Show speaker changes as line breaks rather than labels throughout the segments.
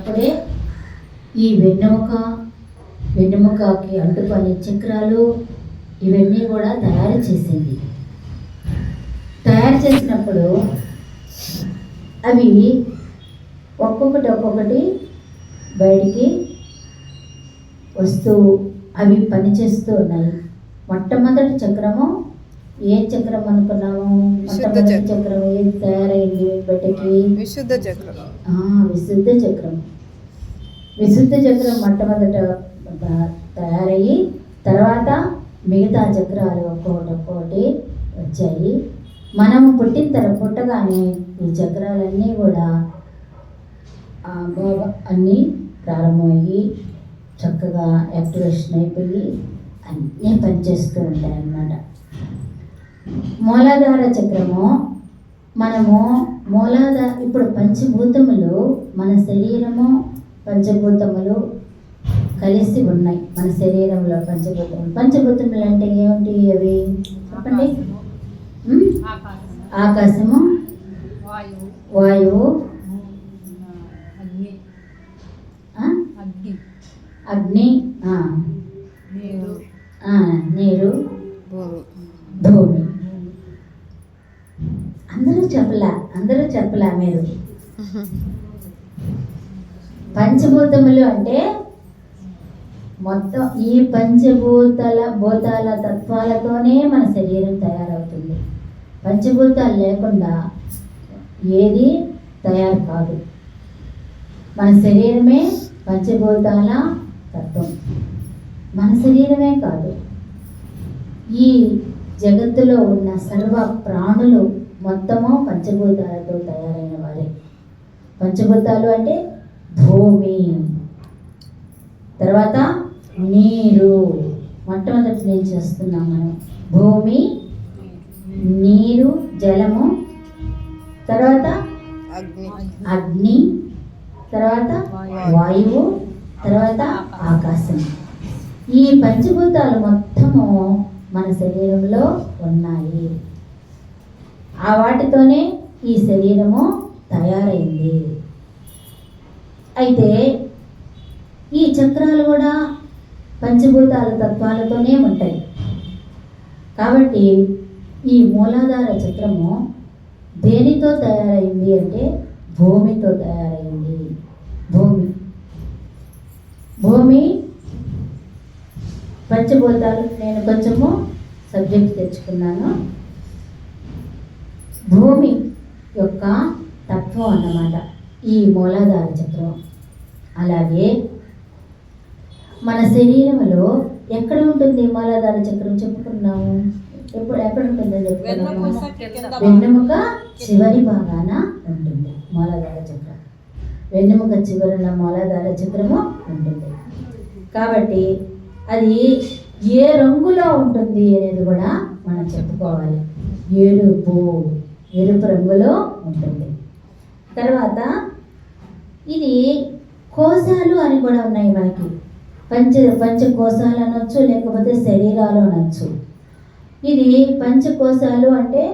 అప్పుడే ఈ వెన్నెముకకి అంటుకొని చక్రాలు ఇవన్నీ కూడా తయారు చేసింది. తయారు చేసినప్పుడు అవి ఒక్కొక్కటి బయటికి వస్తూ అవి పనిచేస్తూ ఉన్నాయి. మొట్టమొదటి చక్రము ఏ చక్రం అనుకున్నాము? మొట్టమొదటి చక్రం ఏది తయారైంది బయటకి?
విశుద్ధ చక్రం.
విశుద్ధ చక్రం మొట్టమొదట తయారయ్యి తర్వాత మిగతా చక్రాలు ఒక్కొక్కటి వచ్చాయి. మనము పుట్టగానే ఈ చక్రాలన్నీ కూడా అన్నీ ప్రారంభమయ్యి చక్కగా యాక్టివేషన్ అయిపోయి అన్నీ పనిచేస్తూ ఉంటాయి అన్నమాట. మూలాధార చక్రము ఇప్పుడు పంచభూతములు మన శరీరము పంచభూతములు కలిసి ఉన్నాయి మన శరీరంలో. పంచభూతములు అంటే ఏమిటి? అవి చెప్పండి. ఆకాశము, వాయువు, అగ్ని, నీరు, భూమి. అందరూ చెప్పలా మీరు? పంచభూతములు అంటే మొత్తం ఈ భూతాల తత్వాలతోనే మన శరీరం తయారవుతుంది. పంచభూతాలు లేకుండా ఏది తయారు కాదు. మన శరీరమే పంచభూతాల తత్వం. మన శరీరమే కాదు, ఈ జగత్తులో ఉన్న సర్వ ప్రాణులు మొత్తము పంచభూతాలతో తయారైన వారే. పంచభూతాలు అంటే భూమి, తర్వాత నీరు. మొట్టమొదటి నేను చేస్తున్నాం మనం. భూమి, నీరు, జలము, తర్వాత అగ్ని, తర్వాత వాయువు, తర్వాత ఆకాశం. ఈ పంచభూతాలు మొత్తము మన శరీరంలో ఉన్నాయి. ఆ వాటితోనే ఈ శరీరము తయారైంది. అయితే ఈ చక్రాలు కూడా పంచభూతాల తత్వాలతోనే ఉంటాయి. కాబట్టి ఈ మూలాధార చక్రము దేనితో తయారైంది అంటే భూమితో తయారైంది. భూమి పంచభూతాలు. నేను కొంచెము సబ్జెక్ట్ తెచ్చుకున్నాను. భూమి యొక్క తత్వం అన్నమాట ఈ మూలాధార చక్రం. అలాగే మన శరీరంలో ఎక్కడ ఉంటుంది మూలాధార చక్రం? చెప్పుకున్నాము. ఎక్కడ ఉంటుందో చెప్పుకున్నాము. వెన్నెముక చివరి భాగాన ఉంటుంది మూలాధార చక్రం. వెన్నెముక చివరన మూలాధార చక్రము ఉంటుంది. కాబట్టి అది ఏ రంగులో ఉంటుంది అనేది కూడా మనం చెప్పుకోవాలి. ఎరుపు రంగులో ఉంటుంది. తర్వాత ఇది కోశాలు అని కూడా ఉన్నాయి మనకి. పంచకోశాలు అనొచ్చు, లేకపోతే శరీరాలు అనొచ్చు. ఇది పంచకోశాలు అంటే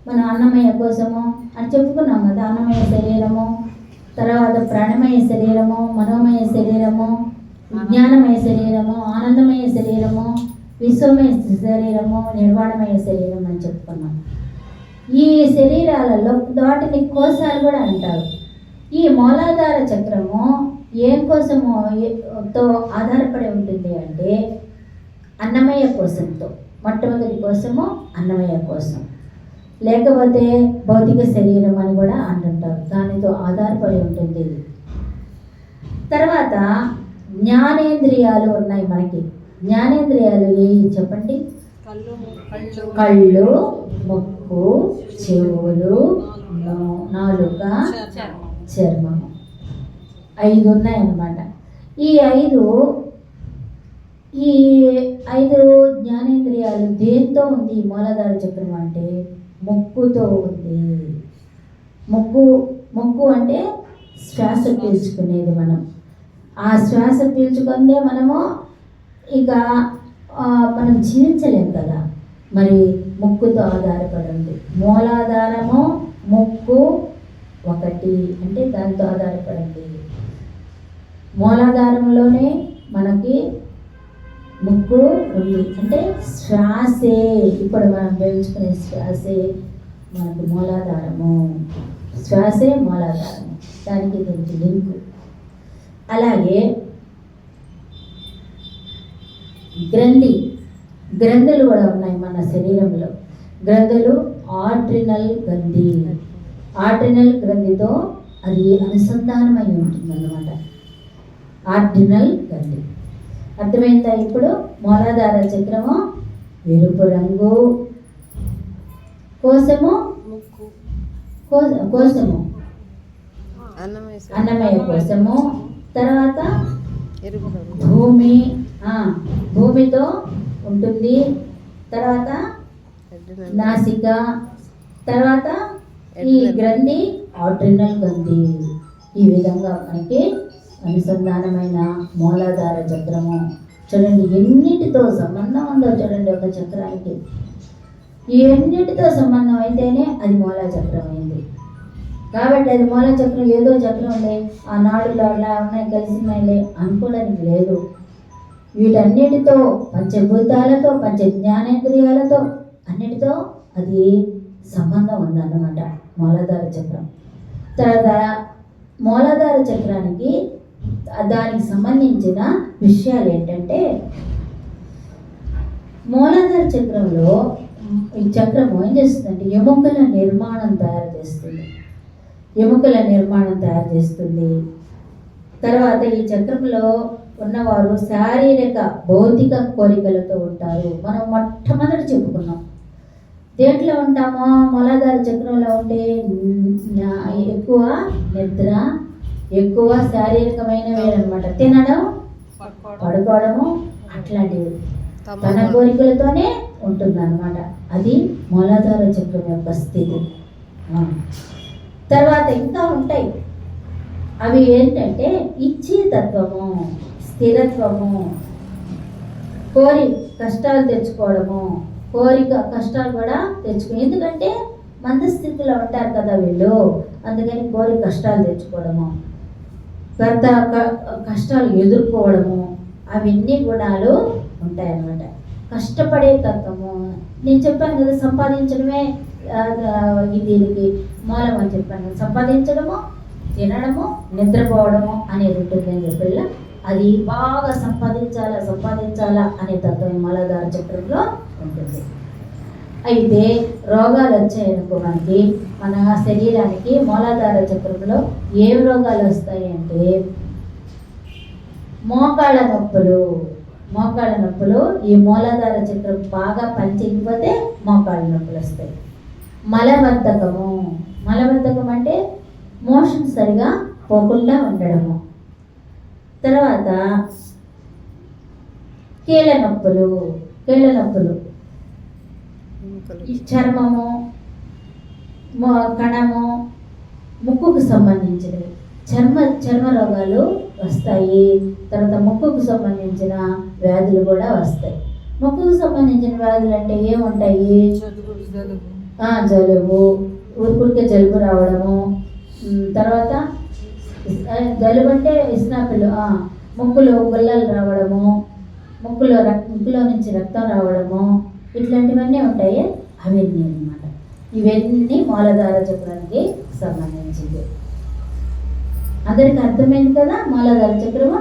మన అన్నమయ కోశము అని చెప్పుకున్నాం కదా. అన్నమయ శరీరము, తర్వాత ప్రాణమయ శరీరము, మనోమయ శరీరము, విజ్ఞానమయ శరీరము, ఆనందమయ శరీరము, విశ్వమయ శరీరము, నిర్వాణమయ శరీరం అని చెప్పుకున్నాం. ఈ శరీరాలలో వాటిని కోశాలు కూడా అంటారు. ఈ మూలాధార చక్రము ఏ కోశముతో ఆధారపడి ఉంటుంది అంటే అన్నమయ కోశంతో. మొట్టమొదటి కోశము అన్నమయ కోశం, లేకపోతే భౌతిక శరీరం అని కూడా అంటుంటారు. దానితో ఆధారపడి ఉంటుంది. తర్వాత జ్ఞానేంద్రియాలు ఉన్నాయి మనకి. జ్ఞానేంద్రియాలు ఏవి చెప్పండి? కళ్ళు, ముక్కు, చెవులు, నాలుక, చర్మము. 5 ఉన్నాయన్నమాట. ఈ ఐదు జ్ఞానేంద్రియాలు దేంతో ఉంది మూలాధార చక్రం అంటే ముక్కుతో ఉంది. ముక్కు అంటే శ్వాస పీల్చుకునేది. ఆ శ్వాస పీల్చుకుందే మనం జీవించలేం కదా. మరి ముక్కుతో ఆధారపడి ఉంది. మూలాధారము ముక్కు ఒకటి అంటే దాంతో ఆధారపడింది. మూలాధారంలోనే మనకి ముక్కు ఉంది. అంటే శ్వాసే, ఇప్పుడు మనం పీల్చుకునే శ్వాసే మనకు మూలాధారము. శ్వాసే మూలాధారము, దానికి దీనికి లింకు. అలాగే గ్రంథులు కూడా ఉన్నాయి మన శరీరంలో. గ్రంథులు ఆర్ట్రినల్ గ్రంథి. ఆర్ట్రినల్ గ్రంథితో అది అనుసంధానమై ఉంటుంది అన్నమాట. ఆర్ట్రినల్ గ్రంథి అర్థమైందా? ఇప్పుడు మూలాధార చక్రము ఎరుపు రంగు, కోశము అన్నమయ కోశము, తర్వాత భూమితో ఉంటుంది, తర్వాత నాసిక, తర్వాత ఈ గ్రంథి ఆర్ట్రినల్ గ్రంథి. ఈ విధంగా మనకి అనుసంధానమైన మూలాధార చక్రము. చూడండి ఎన్నిటితో సంబంధం ఉందో చూడండి ఒక చక్రానికి. ఈ ఎన్నిటితో సంబంధం అయితేనే అది మూలా చక్రం అయింది. కాబట్టి అది మూలా చక్రం ఏదో చక్రం ఉంది, ఆ నాడులో అలా ఉన్నాయి కలిసినాయిలే అనుకోవడానికి లేదు. వీటన్నిటితో, పంచభూతాలతో, పంచ జ్ఞానేంద్రియాలతో అన్నిటితో అది సంబంధం ఉందన్నమాట మూలాధార చక్రం. తర్వాత మూలాధార చక్రానికి దానికి సంబంధించిన విషయాలు ఏంటంటే, మూలాధార చక్రంలో ఈ చక్రం ఏం చేస్తుందంటే ఎముకల నిర్మాణం తయారు చేస్తుంది. తర్వాత ఈ చక్రంలో ఉన్నవారు శారీరక భౌతిక కోరికలతో ఉంటారు. మనం మొట్టమొదటి చెప్పుకున్నాం. దేంట్లో ఉంటామో మూలాధార చక్రంలో ఉంటే ఎక్కువ నిద్ర, ఎక్కువ శారీరకమైనవి అనమాట. తినడం, పడుకోవడము అట్లాంటివి తన కోరికలతోనే ఉంటుంది అన్నమాట. అది మూలాధార చక్రం యొక్క స్థితి. తర్వాత ఇంకా ఉంటాయి. అవి ఏంటంటే ఇచ్చేతత్వము, స్థిరత్వము, కష్టాలు తెచ్చుకోవడము, కష్టాలు కూడా ఎందుకంటే మందస్థితిలో ఉంటారు కదా వీళ్ళు, అందుకని కష్టాలు తెచ్చుకోవడము, కష్టాలు ఎదుర్కోవడము, అవన్నీ గుణాలు ఉంటాయన్నమాట. కష్టపడే తత్వము, నేను చెప్పాను కదా సంపాదించడమే దీనికి మూలం అని చెప్పాను. సంపాదించడము, తినడము, నిద్రపోవడము అనేది ఉంటుందని చెప్పి అది బాగా సంపాదించాలా అనే తత్వం మూలాధార చక్రంలో ఉంటుంది. అయితే రోగాలు వచ్చాయనుకో మనకి, మన శరీరానికి మూలాధార చక్రంలో ఏ రోగాలు వస్తాయి అంటే మోకాళ్ళ నొప్పులు. ఈ మూలాధార చక్రం బాగా పనిచేయకపోతే మోకాళ్ళ నొప్పులు వస్తాయి. మలబద్ధకం అంటే మోషన్ సరిగా పోకుండా ఉండడము. తర్వాత కీళ్ళ నొప్పులు, చర్మము, కణము, ముక్కుకు సంబంధించినవి చర్మ రోగాలు వస్తాయి. తర్వాత ముక్కుకు సంబంధించిన వ్యాధులు కూడా వస్తాయి. ముక్కుకు సంబంధించిన వ్యాధులు అంటే ఏముంటాయి? జలుబు, ఊరికే జలుబు రావడము, తర్వాత జలుబు అంటే ఇస్నాపిలు, ముక్కులో గుల్లలు రావడము, ముక్కులో నుంచి రక్తం రావడము, ఇట్లాంటివన్నీ ఉంటాయి. అవన్నీ అన్నమాట. ఇవన్నీ మూలాధార చక్రానికి సంబంధించింది. అందరికి అర్థమైంది కదా మూలాధార చక్రము.